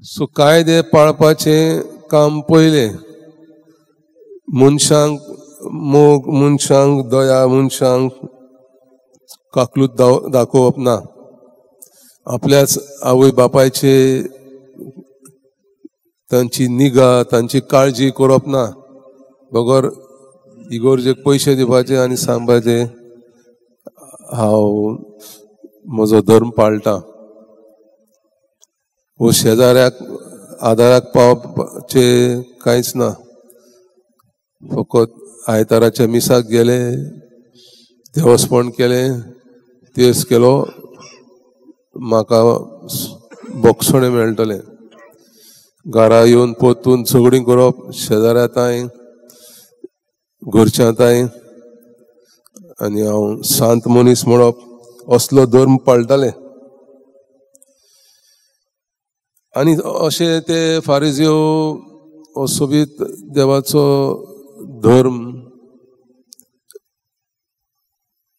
So कायदे पाळपाचे काम पयले मनशांक मोग, मनशांक दया, मनशांक काकलूत दाखोवप ना. आपल्याच आवय बापायचे तांची निगा, तांची काळजी करप ना. बगर इगोर्जेक पयशे दिवपाचे आनी सांगपाचे हांव म्हजो धर्म पाळटा. वो शेजाऱ्याक आदाराक पावपाचे कांयच ना. फकत आयताराच्या मिसाक गेले, देवस्पण केलें, तेस केलो, म्हाका बोगसणे मेळटले. घरा येवन पोतून झगडीं करप शेजाऱ्या तांय, घरच्या तांय, आनी हांव सांत मनीस म्हणप असलो धर्म पाळटाले. आनी अशे ते फारिजियो हो सोबीत देवाचो धर्म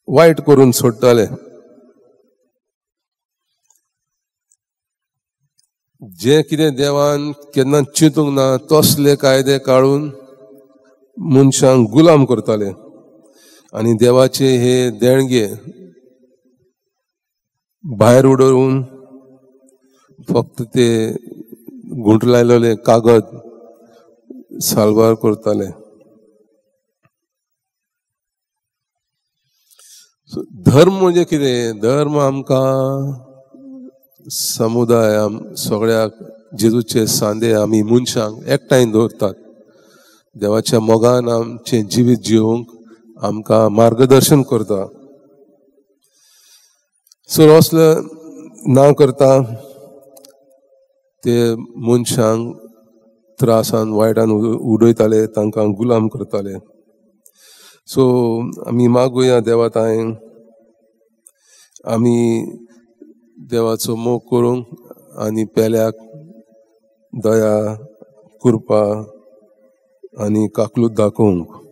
वायट करून सोडटाले. जे कितें देवान केन्ना चिंतूंक ना तसले कायदे काडून मनशांक गुलाम करताले. आनी देवाचे हे देणगे भायर उडोवन फक्त ते घुंट लायलेले कागद सालबार करताले. धर्म म्हणजे कितें? धर्म आमकां समुदाय सगळ्याक जेजूचे सांदे आमी मनशांक एकठांय दवरतात. देवाच्या मोगान आमचे जिवीत जिवंक आमकां मार्गदर्शन करता. सो असले ना करता ते मनशांक त्रासान वायटान उडयताले, तांकां गुलाम करताले. सो आमी मागुया देवाताय आमी देवाचो मोग करूंक आनी पेल्याक दया, कृपा आनी काकलूत दाखोवंक.